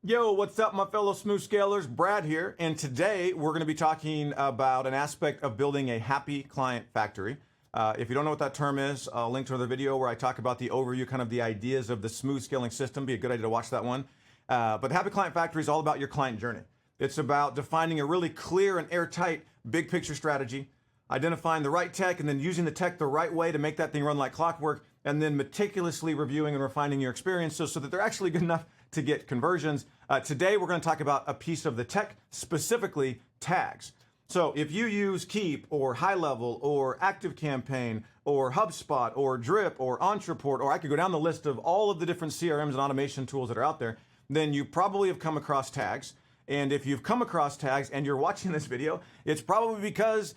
Yo, what's up, my fellow smooth scalers? Brad here, and today we're going to be talking about an aspect of building a happy client factory. If you don't know what that term is, I'll link to another video where I talk about the overview, kind of the ideas of the smooth scaling system. Be a good idea to watch that one. But the happy client factory is all about your client journey. It's about defining a really clear and airtight big picture strategy, identifying the right tech, and then using the tech the right way to make that thing run like clockwork, and then meticulously reviewing and refining your experiences so that they're actually good enough to get conversions. Today, we're going to talk about a piece of the tech, specifically tags. So if you use Keap or HighLevel or ActiveCampaign or HubSpot or Drip or Entreport, or I could go down the list of all of the different CRMs and automation tools that are out there, then you probably have come across tags. And if you've come across tags and you're watching this video, it's probably because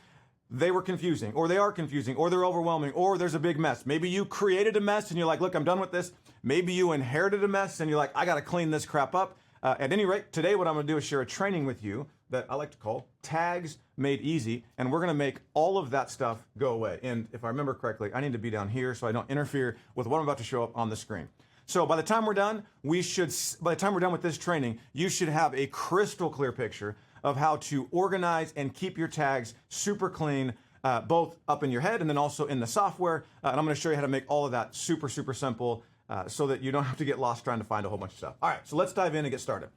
they were confusing, or they are confusing, or they're overwhelming, or there's a big mess. Maybe you created a mess and you're like, look, I'm done with this. Maybe you inherited a mess and you're like, I got to clean this crap up. At any rate, today what I'm going to do is share a training with you that I like to call Tags Made Easy, and we're going to make all of that stuff go away. And if I remember correctly, I need to be down here so I don't interfere with what I'm about to show up on the screen. So by the time we're done, by the time we're done with this training, you should have a crystal clear picture of how to organize and keep your tags super clean, both up in your head and then also in the software. And I'm going to show you how to make all of that super, super simple so that you don't have to get lost trying to find a whole bunch of stuff. All right, so let's dive in and get started.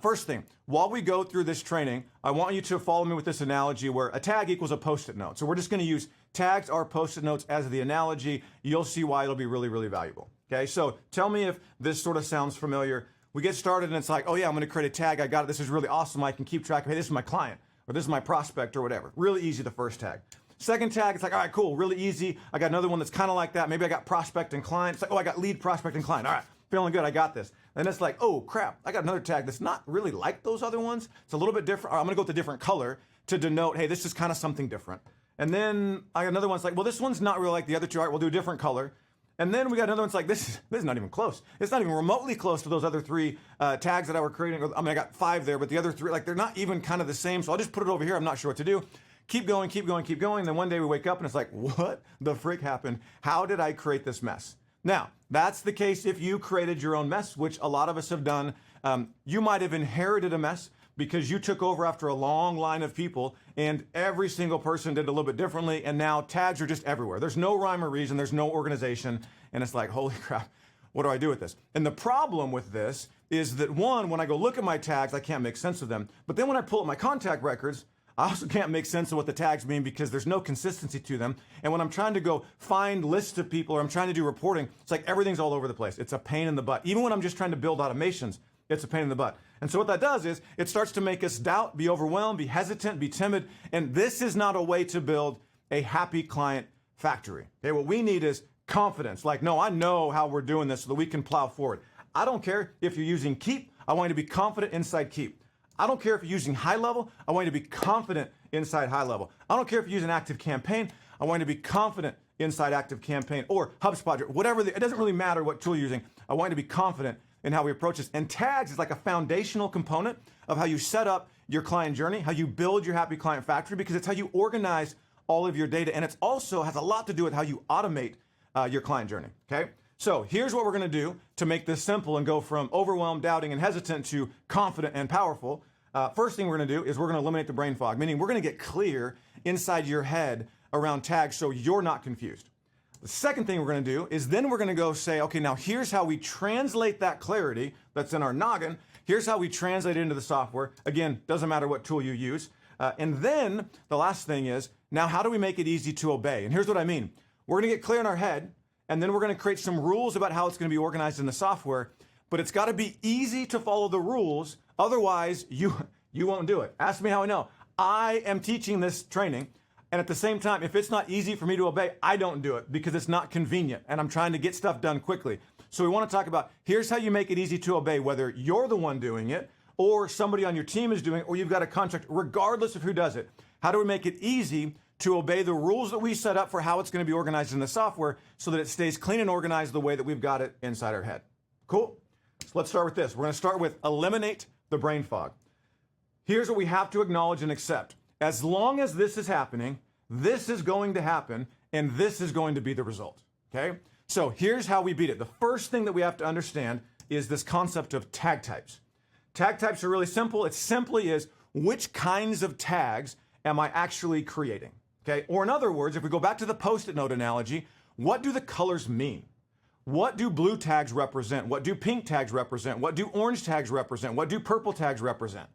First thing, while we go through this training, I want you to follow me with this analogy where a tag equals a Post-it note. So we're just going to use tags or Post-it notes as the analogy. You'll see why it'll be really, really valuable. Okay, so tell me if this sort of sounds familiar. We get started and it's like, oh yeah, I'm going to create a tag. I got it. This is really awesome. I can keep track of, hey, this is my client or this is my prospect or whatever. Really easy, the first tag. Second tag, it's like, all right, cool, really easy. I got another one that's kind of like that. Maybe I got prospect and client. It's like, oh, I got lead, prospect, and client. All right, feeling good, I got this. Then it's like, oh crap, I got another tag that's not really like those other ones. It's a little bit different. Or I'm gonna go with a different color to denote, hey, this is kind of something different. And then I got another one that's like, well, this one's not really like the other two. All right, we'll do a different color. And then we got another one that's like, this is not even close. It's not even remotely close to those other three tags that I were creating. I mean, I got 5 there, but the other 3, like they're not even kind of the same. So I'll just put it over here. I'm not sure what to do. Keep going, keep going, keep going. Then one day we wake up and it's like, what the frick happened? How did I create this mess? Now, that's the case if you created your own mess, which a lot of us have done. You might have inherited a mess because you took over after a long line of people and every single person did a little bit differently, and now tags are just everywhere. There's no rhyme or reason, there's no organization, and it's like, holy crap, what do I do with this? And the problem with this is that, one, when I go look at my tags, I can't make sense of them. But then when I pull up my contact records, I also can't make sense of what the tags mean because there's no consistency to them. And when I'm trying to go find lists of people or I'm trying to do reporting, it's like everything's all over the place. It's a pain in the butt. Even when I'm just trying to build automations, it's a pain in the butt. And so what that does is it starts to make us doubt, be overwhelmed, be hesitant, be timid. And this is not a way to build a happy client factory. Okay, what we need is confidence. Like, no, I know how we're doing this so that we can plow forward. I don't care if you're using Keap. I want you to be confident inside Keap. I don't care if you're using HighLevel. I want you to be confident inside HighLevel. I don't care if you're using ActiveCampaign. I want you to be confident inside ActiveCampaign or HubSpot, whatever. It doesn't really matter what tool you're using. I want you to be confident in how we approach this. And tags is like a foundational component of how you set up your client journey, how you build your happy client factory, because it's how you organize all of your data. And it also has a lot to do with how you automate your client journey, okay? So here's what we're going to do to make this simple and go from overwhelmed, doubting, and hesitant to confident and powerful. First thing we're going to do is we're going to eliminate the brain fog, meaning we're going to get clear inside your head around tags so you're not confused. The second thing we're going to do is then we're going to go say, okay, now here's how we translate that clarity that's in our noggin. Here's how we translate it into the software. Again, doesn't matter what tool you use. And then the last thing is, now how do we make it easy to obey? And here's what I mean. We're going to get clear in our head, and then we're going to create some rules about how it's going to be organized in the software, but it's got to be easy to follow the rules. Otherwise, you won't do it. Ask me how I know. I am teaching this training, and at the same time, if it's not easy for me to obey, I don't do it because it's not convenient, and I'm trying to get stuff done quickly. So we want to talk about, here's how you make it easy to obey, whether you're the one doing it, or somebody on your team is doing it, or you've got a contract, regardless of who does it. How do we make it easy to obey the rules that we set up for how it's going to be organized in the software so that it stays clean and organized the way that we've got it inside our head? Cool? So let's start with this. We're going to start with eliminate the brain fog. Here's what we have to acknowledge and accept. As long as this is happening, this is going to happen, and this is going to be the result, okay? So here's how we beat it. The first thing that we have to understand is this concept of tag types. Tag types are really simple. It simply is which kinds of tags am I actually creating? Okay. Or in other words, if we go back to the Post-it note analogy, what do the colors mean? What do blue tags represent? What do pink tags represent? What do orange tags represent? What do purple tags represent?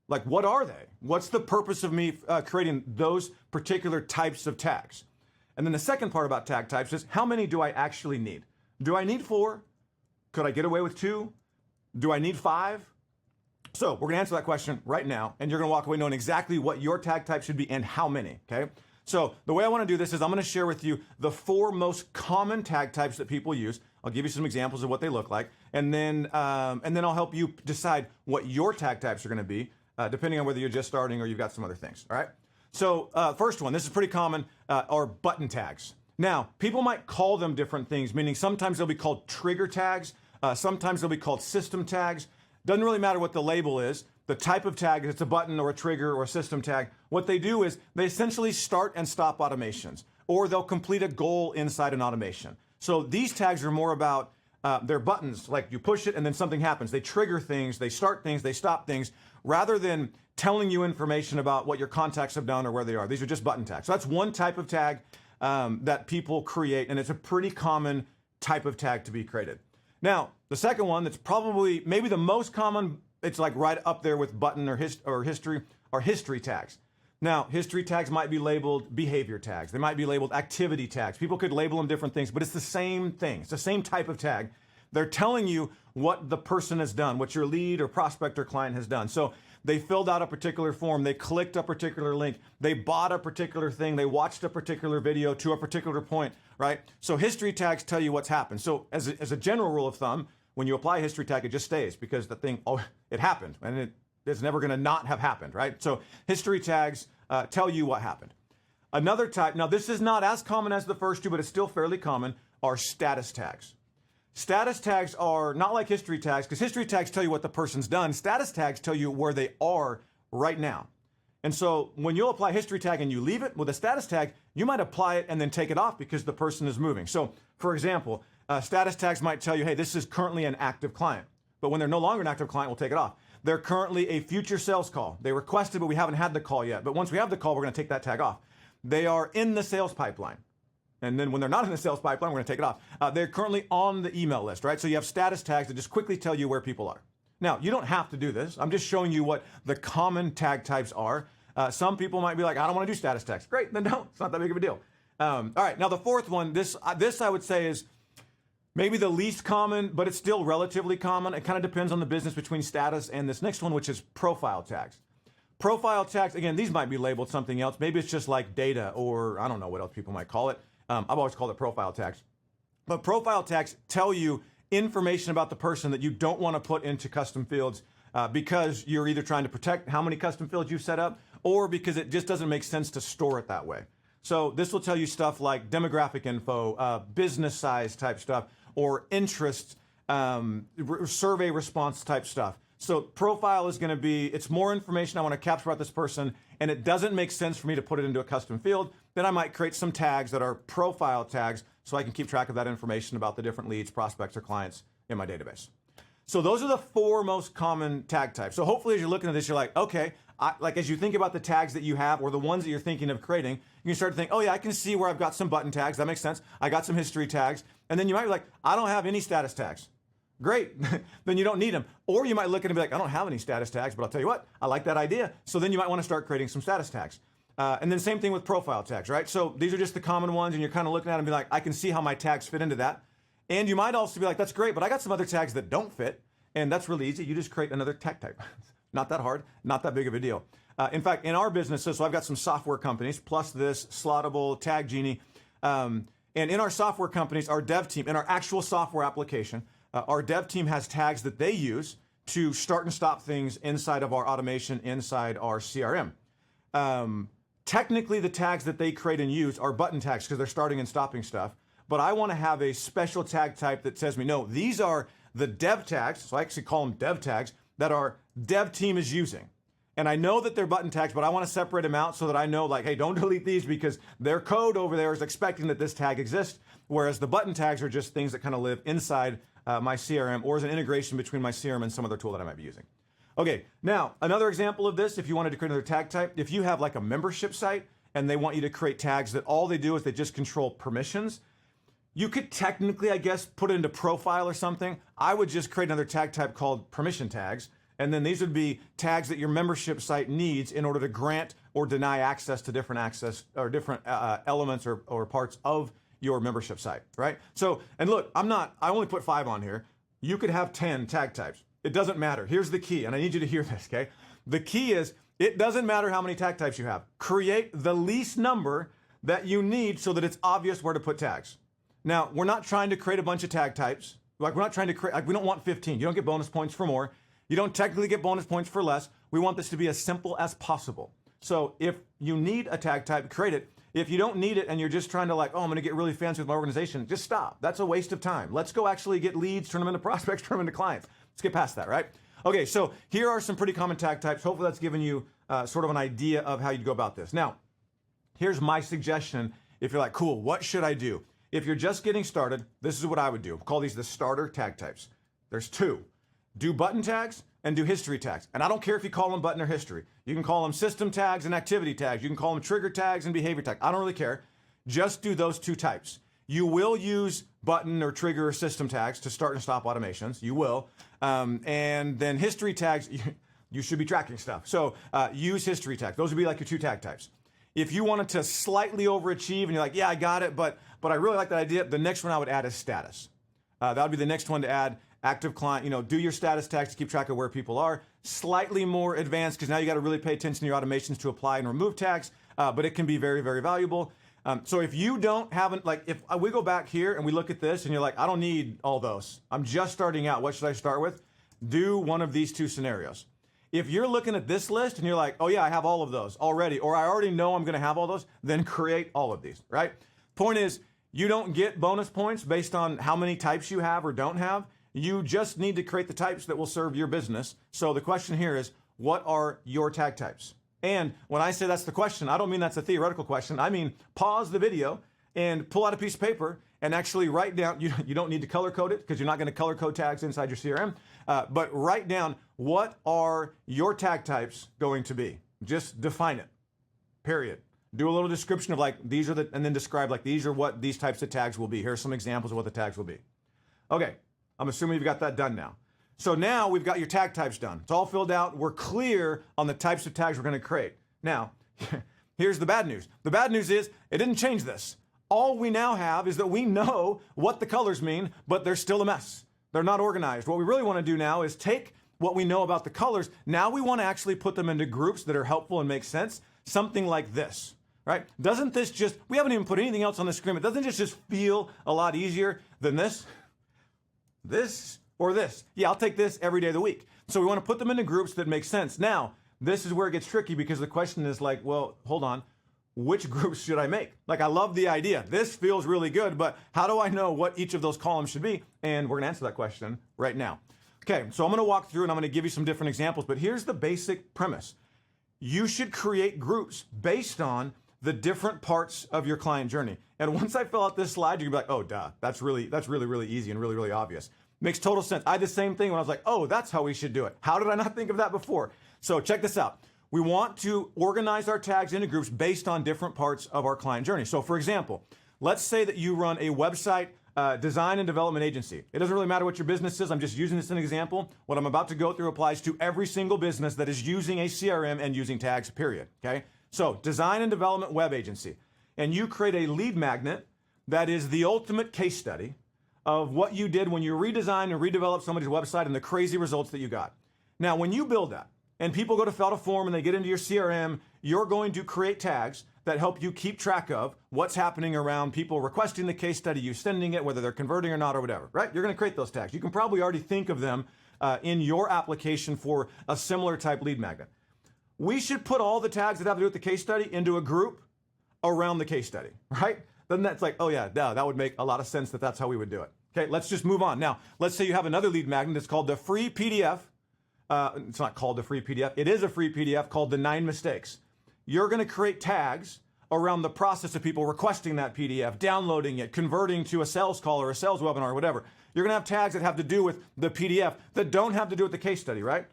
Like, what are they? What's the purpose of me creating those particular types of tags? And then the second part about tag types is how many do I actually need? Do I need 4? Could I get away with 2? Do I need 5? So we're gonna answer that question right now, and you're gonna walk away knowing exactly what your tag type should be and how many, okay? So the way I wanna do this is I'm gonna share with you the 4 most common tag types that people use. I'll give you some examples of what they look like, and then I'll help you decide what your tag types are gonna be, depending on whether you're just starting or you've got some other things, all right? So first one, this is pretty common, are button tags. Now, people might call them different things, meaning sometimes they'll be called trigger tags, sometimes they'll be called system tags. Doesn't really matter what the label is. The type of tag, if it's a button or a trigger or a system tag, what they do is they essentially start and stop automations, or they'll complete a goal inside an automation. So these tags are more about they're buttons, like you push it and then something happens. They trigger things, they start things, they stop things, rather than telling you information about what your contacts have done or where they are. These are just button tags. So that's one type of tag that people create, and it's a pretty common type of tag to be created. Now, the second one that's probably maybe the most common, it's like right up there with button or history, are history tags. Now, history tags might be labeled behavior tags. They might be labeled activity tags. People could label them different things, but it's the same thing. It's the same type of tag. They're telling you what the person has done, what your lead or prospect or client has done. So they filled out a particular form, they clicked a particular link, they bought a particular thing, they watched a particular video to a particular point, right? So history tags tell you what's happened. So as a general rule of thumb, when you apply a history tag, it just stays because the thing, oh, it happened, and it's never gonna not have happened, right? So history tags tell you what happened. Another type, now this is not as common as the first two, but it's still fairly common, are status tags. Status tags are not like history tags, because history tags tell you what the person's done. Status tags tell you where they are right now. And so when you'll apply a history tag and you leave it with a status tag, you might apply it and then take it off because the person is moving. So for example, status tags might tell you, hey, this is currently an active client. But when they're no longer an active client, we'll take it off. They're currently a future sales call. They requested, but we haven't had the call yet. But once we have the call, we're gonna take that tag off. They are in the sales pipeline. And then when they're not in the sales pipeline, we're gonna take it off. They're currently on the email list, right? So you have status tags that just quickly tell you where people are. Now, you don't have to do this. I'm just showing you what the common tag types are. Some people might be like, I don't wanna do status tags. Great, then don't, it's not that big of a deal. All right, now the fourth one, this I would say is maybe the least common, but it's still relatively common. It kind of depends on the business between status and this next one, which is profile tags. Profile tags, again, these might be labeled something else. Maybe it's just like data, or I don't know what else people might call it. I've always called it profile tags. But profile tags tell you information about the person that you don't want to put into custom fields because you're either trying to protect how many custom fields you've set up, or because it just doesn't make sense to store it that way. So this will tell you stuff like demographic info, business size type stuff, or interest, survey response type stuff. So profile is going to be, it's more information I want to capture about this person, and it doesn't make sense for me to put it into a custom field. Then I might create some tags that are profile tags so I can keep track of that information about the different leads, prospects, or clients in my database. So those are the 4 most common tag types. So hopefully as you're looking at this, you're like, okay, like as you think about the tags that you have or the ones that you're thinking of creating, you can start to think, oh yeah, I can see where I've got some button tags. That makes sense. I got some history tags. And then you might be like, I don't have any status tags. Great, then you don't need them. Or you might look at it and be like, I don't have any status tags, but I'll tell you what, I like that idea. So then you might want to start creating some status tags. And then same thing with profile tags, right? So these are just the common ones, and you're kind of looking at them and be like, I can see how my tags fit into that. And you might also be like, that's great, but I got some other tags that don't fit, and that's really easy. You just create another tag type. Not that hard, not that big of a deal. In fact, in our business, so I've got some software companies, plus this, Slottable, TagGenie, and in our software companies, our dev team, in our actual software application, our dev team has tags that they use to start and stop things inside of our automation, inside our CRM. Technically, the tags that they create and use are button tags because they're starting and stopping stuff. But I want to have a special tag type that says me, no, these are the dev tags, so I actually call them dev tags, that our dev team is using. And I know that they're button tags, but I want to separate them out so that I know, like, hey, don't delete these because their code over there is expecting that this tag exists, whereas the button tags are just things that kind of live inside my CRM or as an integration between my CRM and some other tool that I might be using. Okay, now another example of this, if you wanted to create another tag type, if you have like a membership site and they want you to create tags that all they do is they just control permissions, you could technically, I guess, put it into profile or something. I would just create another tag type called permission tags. And then these would be tags that your membership site needs in order to grant or deny access to different elements or parts of your membership site, right? So, and look, I only put 5 on here. You could have 10 tag types. It doesn't matter. Here's the key, and I need you to hear this, okay? The key is, it doesn't matter how many tag types you have. Create the least number that you need so that it's obvious where to put tags. Now, we're not trying to create a bunch of tag types. Like, we're not trying to create, like, we don't want 15. You don't get bonus points for more. You don't technically get bonus points for less. We want this to be as simple as possible. So if you need a tag type, create it. If you don't need it and you're just trying to like, oh, I'm gonna get really fancy with my organization, just stop. That's a waste of time. Let's go actually get leads, turn them into prospects, turn them into clients. Let's get past that, right? Okay, so here are some pretty common tag types. Hopefully that's given you sort of an idea of how you'd go about this. Now, here's my suggestion. If you're like, cool, what should I do? If you're just getting started, this is what I would do. We'll call these the starter tag types. There's 2. Do button tags and do history tags. And I don't care if you call them button or history. You can call them system tags and activity tags. You can call them trigger tags and behavior tags. I don't really care. Just do those 2 types. You will use button or trigger or system tags to start and stop automations. You will. And then history tags, you should be tracking stuff. So use history tags. Those would be like your 2 tag types. If you wanted to slightly overachieve and you're like, yeah, I got it, but I really like that idea, the next one I would add is status. That would be the next one to add. Active client, do your status tags to keep track of where people are. Slightly more advanced because now you got to really pay attention to your automations to apply and remove tags, but it can be very, very valuable. So if you if we go back here and we look at this and you're like, I don't need all those. I'm just starting out. What should I start with? Do one of these 2 scenarios. If you're looking at this list and you're like, oh yeah, I have all of those already, or I already know I'm going to have all those, then create all of these, right? Point is, you don't get bonus points based on how many types you have or don't have. You just need to create the types that will serve your business. So the question here is, what are your tag types? And when I say that's the question, I don't mean that's a theoretical question. I mean, pause the video and pull out a piece of paper and actually write down, you don't need to color code it because you're not going to color code tags inside your CRM, but write down what are your tag types going to be. Just define it, period. Do a little description of like, these are and then describe like, these are what these types of tags will be. Here are some examples of what the tags will be. Okay. I'm assuming you've got that done now. So now we've got your tag types done. It's all filled out. We're clear on the types of tags we're going to create. Now, here's the bad news. The bad news is it didn't change this. All we now have is that we know what the colors mean, but they're still a mess. They're not organized. What we really want to do now is take what we know about the colors. Now we want to actually put them into groups that are helpful and make sense. Something like this, right? Doesn't this we haven't even put anything else on the screen, but doesn't it just feel a lot easier than this? This or this. Yeah, I'll take this every day of the week. So we want to put them into groups that make sense. Now, this is where it gets tricky because the question is like, well, hold on. Which groups should I make? Like, I love the idea. This feels really good, but how do I know what each of those columns should be? And we're going to answer that question right now. Okay, so I'm going to walk through and I'm going to give you some different examples, but here's the basic premise. You should create groups based on the different parts of your client journey. And once I fill out this slide, you're gonna be like, oh, duh, that's really, really easy and really, really obvious. Makes total sense. I had the same thing when I was like, oh, that's how we should do it. How did I not think of that before? So check this out. We want to organize our tags into groups based on different parts of our client journey. So for example, let's say that you run a website design and development agency. It doesn't really matter what your business is. I'm just using this as an example. What I'm about to go through applies to every single business that is using a CRM and using tags, period. Okay? So design and development web agency. And you create a lead magnet that is the ultimate case study of what you did when you redesigned and redeveloped somebody's website and the crazy results that you got. Now, when you build that and people go to fill out a form and they get into your CRM, you're going to create tags that help you keep track of what's happening around people requesting the case study, you sending it, whether they're converting or not or whatever, right? You're going to create those tags. You can probably already think of them in your application for a similar type lead magnet. We should put all the tags that have to do with the case study into a group around the case study, right? Then that's like, oh yeah, that would make a lot of sense that that's how we would do it. Okay, let's just move on. Now, let's say you have another lead magnet that's called the free PDF. It's not called the free PDF. It is a free PDF called the 9 mistakes. You're going to create tags around the process of people requesting that PDF, downloading it, converting to a sales call or a sales webinar or whatever. You're going to have tags that have to do with the PDF that don't have to do with the case study, right?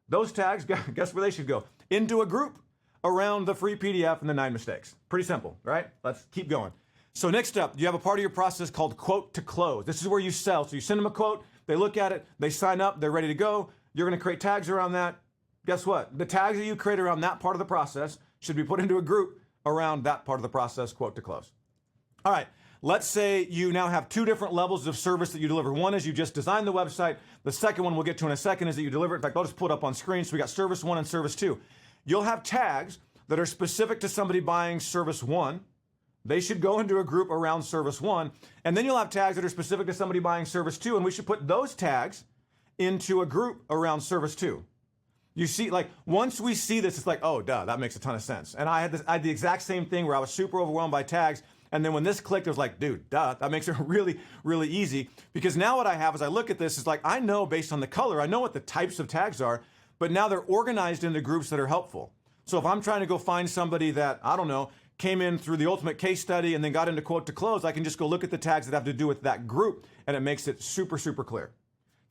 Those tags, guess where they should go? Into a group around the free PDF and the 9 mistakes. Pretty simple, right? Let's keep going. So next up, you have a part of your process called quote to close. This is where you sell. So you send them a quote, they look at it, they sign up, they're ready to go. You're going to create tags around that. Guess what? The tags that you create around that part of the process should be put into a group around that part of the process, quote to close. All right, let's say you now have 2 different levels of service that you deliver. One is you just design the website. The second one we'll get to in a second is that you deliver it. In fact, I'll just pull it up on screen. So we got service 1 and service 2. You'll have tags that are specific to somebody buying service 1. They should go into a group around service 1. And then you'll have tags that are specific to somebody buying service 2. And we should put those tags into a group around service 2. You see, like, once we see this, it's like, oh, duh, that makes a ton of sense. And I had the exact same thing where I was super overwhelmed by tags. And then when this clicked, it was like, dude, duh, that makes it really, really easy. Because now what I have as I look at this is like, I know based on the color, I know what the types of tags are, but now they're organized into groups that are helpful. So if I'm trying to go find somebody that, I don't know, came in through the ultimate case study and then got into quote to close, I can just go look at the tags that have to do with that group, and it makes it super, super clear.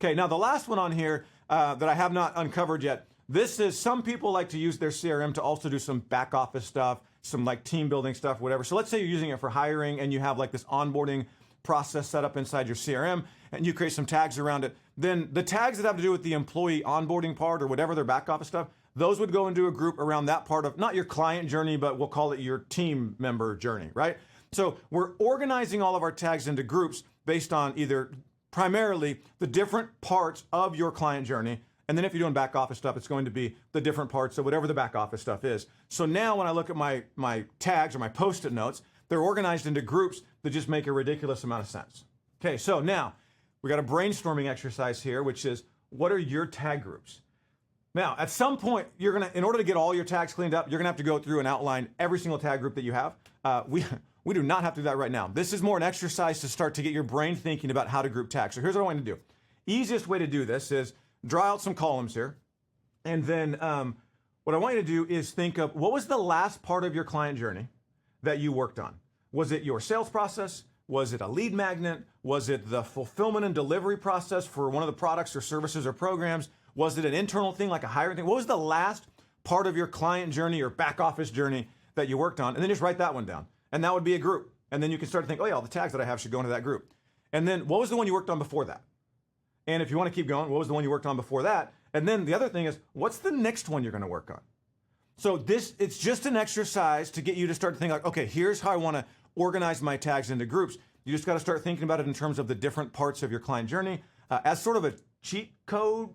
Okay, now the last one on here that I have not uncovered yet, this is, some people like to use their CRM to also do some back office stuff, some like team building stuff, whatever. So let's say you're using it for hiring and you have like this onboarding process set up inside your CRM and you create some tags around it. Then the tags that have to do with the employee onboarding part or whatever, their back office stuff, those would go into a group around that part of, not your client journey, but we'll call it your team member journey, right? So we're organizing all of our tags into groups based on either primarily the different parts of your client journey. And then if you're doing back office stuff, it's going to be the different parts of whatever the back office stuff is. So now when I look at my tags or my Post-it notes, they're organized into groups that just make a ridiculous amount of sense. Okay, so now we got a brainstorming exercise here, which is, what are your tag groups? Now, at some point, you're gonna, in order to get all your tags cleaned up, you're gonna have to go through and outline every single tag group that you have. We do not have to do that right now. This is more an exercise to start to get your brain thinking about how to group tags. So here's what I want you to do. Easiest way to do this is draw out some columns here. And then what I want you to do is think of, what was the last part of your client journey that you worked on? Was it your sales process? Was it a lead magnet? Was it the fulfillment and delivery process for one of the products or services or programs? Was it an internal thing like a hiring thing? What was the last part of your client journey or back office journey that you worked on? And then just write that one down. And that would be a group. And then you can start to think, oh yeah, all the tags that I have should go into that group. And then what was the one you worked on before that? And if you want to keep going, what was the one you worked on before that? And then the other thing is, what's the next one you're going to work on? So it's just an exercise to get you to start to think like, okay, here's how I want to organize my tags into groups. You just got to start thinking about it in terms of the different parts of your client journey. As sort of a cheat code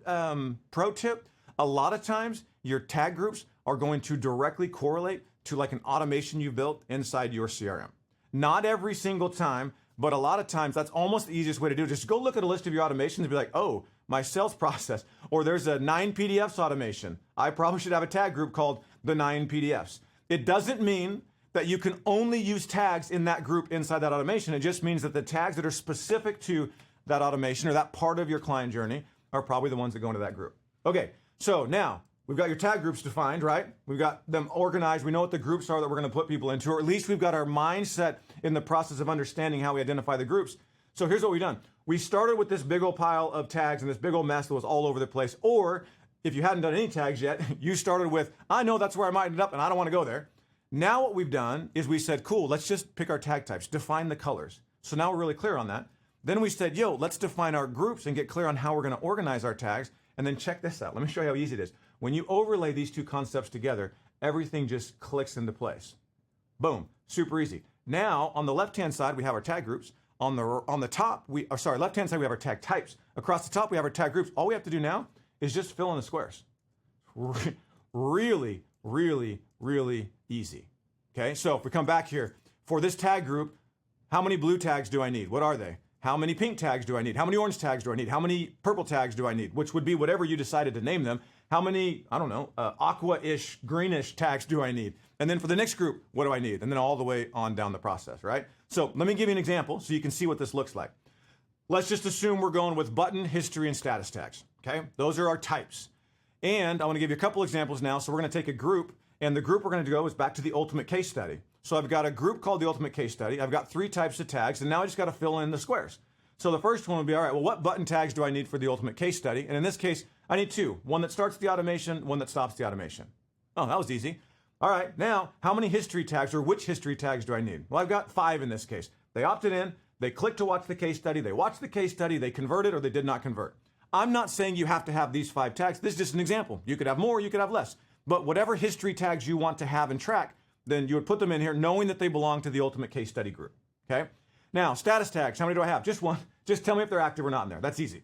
pro tip, a lot of times your tag groups are going to directly correlate to like an automation you built inside your CRM. Not every single time, but a lot of times that's almost the easiest way to do it. Just go look at a list of your automations and be like, oh, my sales process, or there's a 9 PDFs automation. I probably should have a tag group called the 9 PDFs. It doesn't mean that you can only use tags in that group inside that automation. It just means that the tags that are specific to that automation or that part of your client journey are probably the ones that go into that group. Okay, so now we've got your tag groups defined, right? We've got them organized. We know what the groups are that we're going to put people into, or at least we've got our mindset in the process of understanding how we identify the groups. So here's what we've done. We started with this big old pile of tags and this big old mess that was all over the place. Or if you hadn't done any tags yet, you started with, I know that's where I might end up and I don't want to go there. Now what we've done is we said, cool, let's just pick our tag types, define the colors. So now we're really clear on that. Then we said, yo, let's define our groups and get clear on how we're going to organize our tags. And then check this out. Let me show you how easy it is. When you overlay these two concepts together, everything just clicks into place. Boom, super easy. Now, on the left-hand side, we have our tag groups. On the top, left-hand side, we have our tag types. Across the top, we have our tag groups. All we have to do now is just fill in the squares. Really, really, really easy. Okay, so if we come back here, for this tag group, how many blue tags do I need? What are they? How many pink tags do I need? How many orange tags do I need? How many purple tags do I need? Which would be whatever you decided to name them. How many, I don't know, aqua-ish, greenish tags do I need? And then for the next group, what do I need? And then all the way on down the process, right? So let me give you an example so you can see what this looks like. Let's just assume we're going with button, history, and status tags, okay? Those are our types. And I want to give you a couple examples now. So we're going to take a group, and the group we're going to go is back to the ultimate case study. So I've got a group called the Ultimate Case Study. I've got 3 types of tags, and now I just got to fill in the squares. So the first one would be, all right, well, what button tags do I need for the Ultimate Case Study? And in this case, I need 2. One that starts the automation, one that stops the automation. Oh, that was easy. All right, now, how many history tags or which history tags do I need? Well, I've got 5 in this case. They opted in, they clicked to watch the case study, they watched the case study, they converted or they did not convert. I'm not saying you have to have these 5 tags. This is just an example. You could have more, you could have less. But whatever history tags you want to have and track, then you would put them in here knowing that they belong to the Ultimate Case Study group, okay? Now, status tags, how many do I have? Just 1. Just tell me if they're active or not in there. That's easy.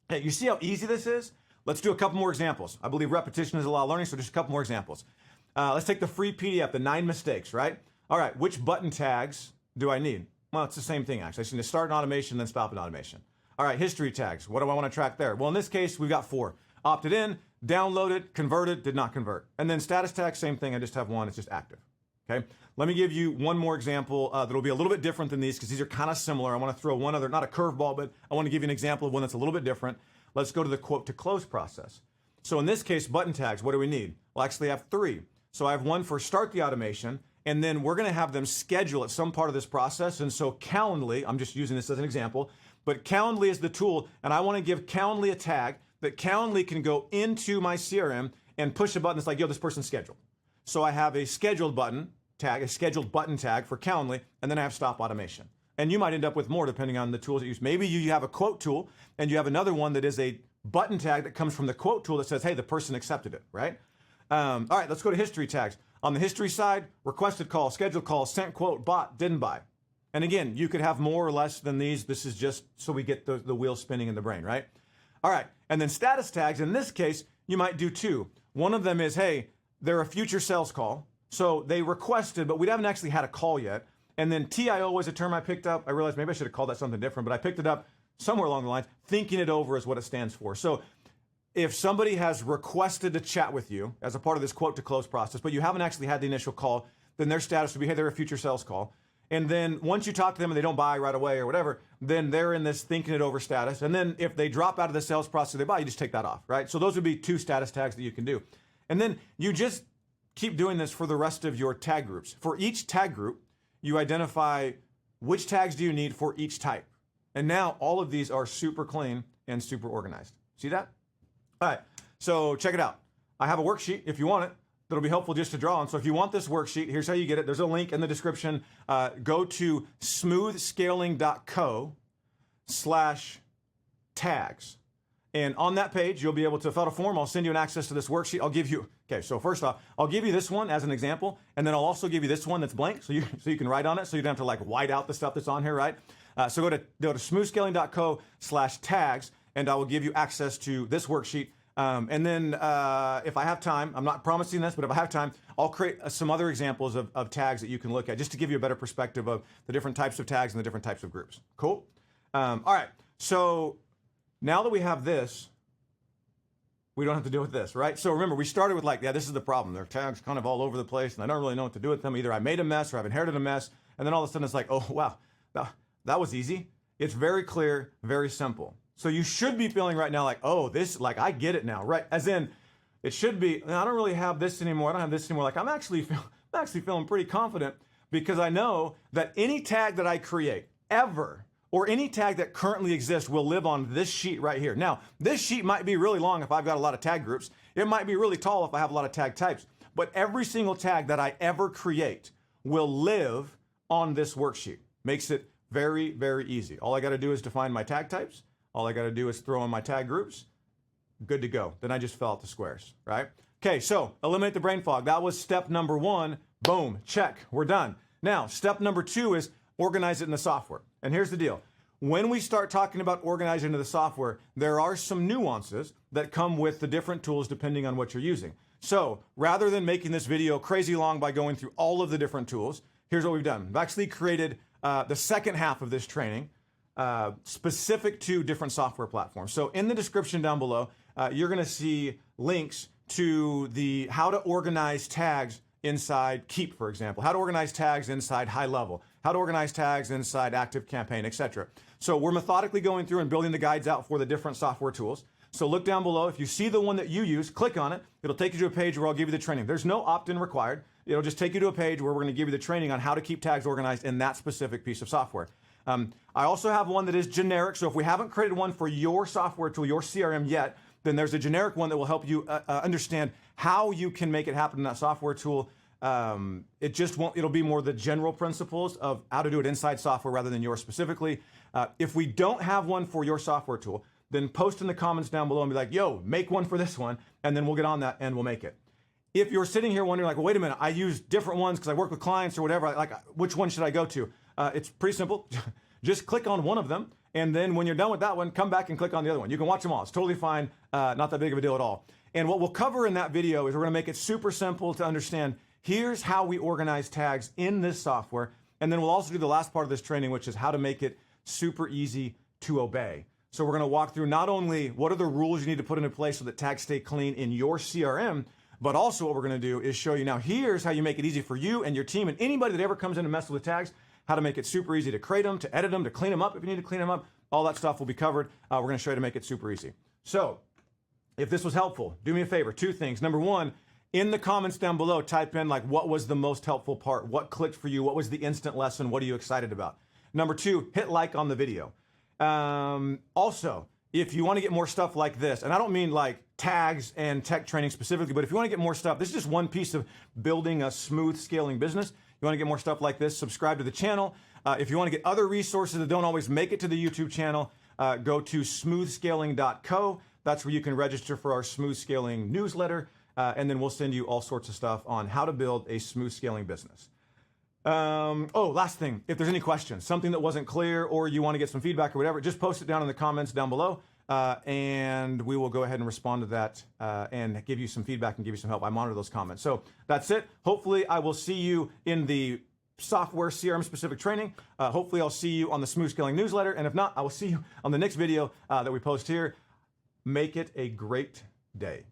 Hey, you see how easy this is? Let's do a couple more examples. I believe repetition is a lot of learning, so just a couple more examples. Let's take the free PDF, the 9 mistakes, right? All right, which button tags do I need? Well, it's the same thing, actually. I just need to start an automation, then stop an automation. All right, history tags. What do I want to track there? Well, in this case, we've got 4. Opted in, downloaded, converted, did not convert. And then status tags, same thing. I just have 1. It's just active. Okay. Let me give you one more example that'll be a little bit different than these because these are kind of similar. I want to throw one other, not a curveball, but I want to give you an example of one that's a little bit different. Let's go to the quote to close process. So in this case, button tags, what do we need? Well, actually I have 3. So I have 1 for start the automation, and then we're going to have them schedule at some part of this process. And so Calendly, I'm just using this as an example, but Calendly is the tool, and I want to give Calendly a tag that Calendly can go into my CRM and push a button that's like, yo, this person's scheduled. So I have a scheduled button tag, a scheduled button tag for Calendly, and then I have stop automation. And you might end up with more depending on the tools that you use. Maybe you have a quote tool and you have another one that is a button tag that comes from the quote tool that says, hey, the person accepted it, right? All right, let's go to history tags. On the history side, requested call, scheduled call, sent quote, bought, didn't buy. And again, you could have more or less than these. This is just so we get the wheel spinning in the brain, right? All right, and then status tags, in this case, you might do 2. One of them is, hey, they're a future sales call. So they requested, but we haven't actually had a call yet. And then TIO was a term I picked up. I realized maybe I should have called that something different, but I picked it up somewhere along the lines. Thinking it over is what it stands for. So if somebody has requested to chat with you as a part of this quote to close process, but you haven't actually had the initial call, then their status would be, hey, they're a future sales call. And then once you talk to them and they don't buy right away or whatever, then they're in this thinking it over status. And then if they drop out of the sales process, they buy, you just take that off, right? So those would be 2 status tags that you can do. And then you just keep doing this for the rest of your tag groups. For each tag group, you identify which tags do you need for each type. And now all of these are super clean and super organized. See that? All right, so check it out. I have a worksheet if you want it. That'll be helpful just to draw on. So if you want this worksheet, here's how you get it. There's a link in the description. Go to smoothscaling.co/tags. And on that page, you'll be able to fill out a form. I'll send you an access to this worksheet. I'll give you, okay, so first off, I'll give you this one as an example, and then I'll also give you this one that's blank, so you can write on it, so you don't have to like white out the stuff that's on here, right? So go to smoothscaling.co/tags, and I will give you access to this worksheet. And then if I have time, I'm not promising this, but if I have time, I'll create some other examples of tags that you can look at just to give you a better perspective of the different types of tags and the different types of groups. Cool? All right, so now that we have this, we don't have to deal with this, right? So remember, we started with like, yeah, this is the problem. There are tags kind of all over the place, and I don't really know what to do with them. Either I made a mess or I've inherited a mess, and then all of a sudden it's like, oh, wow, that was easy. It's very clear, very simple. So you should be feeling right now like, oh, this, like, I get it now, right? As in, it should be, I don't really have this anymore. I don't have this anymore. Like, I'm actually feeling pretty confident because I know that any tag that I create ever, or any tag that currently exists, will live on this sheet right here. Now, this sheet might be really long if I've got a lot of tag groups. It might be really tall if I have a lot of tag types. But every single tag that I ever create will live on this worksheet. Makes it very, very easy. All I got to do is define my tag types. All I got to do is throw in my tag groups. Good to go. Then I just fill out the squares, right? Okay, so eliminate the brain fog. That was step number 1. Boom, check, we're done. Now, step number 2 is organize it in the software. And here's the deal. When we start talking about organizing into the software, there are some nuances that come with the different tools depending on what you're using. So rather than making this video crazy long by going through all of the different tools, here's what we've done. We've actually created the second half of this training specific to different software platforms. So in the description down below, you're going to see links to the how to organize tags inside Keap, for example, how to organize tags inside HighLevel, how to organize tags inside ActiveCampaign, etc. So we're methodically going through and building the guides out for the different software tools. So look down below. If you see the one that you use, click on it. It'll take you to a page where I'll give you the training. There's no opt-in required. It'll just take you to a page where we're going to give you the training on how to keep tags organized in that specific piece of software. I also have one that is generic. So if we haven't created one for your software tool, your CRM yet, then there's a generic one that will help you understand how you can make it happen in that software tool. It just won't, it'll be more the general principles of how to do it inside software rather than yours specifically. If we don't have one for your software tool, then post in the comments down below and be like, yo, make one for this one, and then we'll get on that and we'll make it. If you're sitting here wondering like, well, wait a minute, I use different ones because I work with clients or whatever, like which one should I go to? It's pretty simple. Just click on one of them, and then when you're done with that one, come back and click on the other one. You can watch them all. It's totally fine. Not that big of a deal at all. And what we'll cover in that video is we're going to make it super simple to understand. Here's how we organize tags in this software. And then we'll also do the last part of this training, which is how to make it super easy to obey. So we're going to walk through not only what are the rules you need to put into place so that tags stay clean in your CRM, but also what we're going to do is show you now, here's how you make it easy for you and your team and anybody that ever comes in and messes with tags, how to make it super easy to create them, to edit them, to clean them up if you need to clean them up. All that stuff will be covered. We're going to show you to make it super easy. So if this was helpful, do me a favor, two things. Number one, in the comments down below, type in like what was the most helpful part, what clicked for you, what was the instant lesson, what are you excited about? Number two, hit like on the video. Also, if you want to get more stuff like this, and I don't mean like tags and tech training specifically, but if you want to get more stuff, this is just one piece of building a smooth scaling business. You want to get more stuff like this, subscribe to the channel. If you want to get other resources that don't always make it to the YouTube channel, go to smoothscaling.co. That's where you can register for our smooth scaling newsletter. And then we'll send you all sorts of stuff on how to build a smooth scaling business. Last thing, if there's any questions, something that wasn't clear or you want to get some feedback or whatever, just post it down in the comments down below. And we will go ahead and respond to that and give you some feedback and give you some help. I monitor those comments. So that's it. Hopefully I will see you in the software CRM specific training. Hopefully I'll see you on the Smooth Scaling newsletter. And if not, I will see you on the next video that we post here. Make it a great day.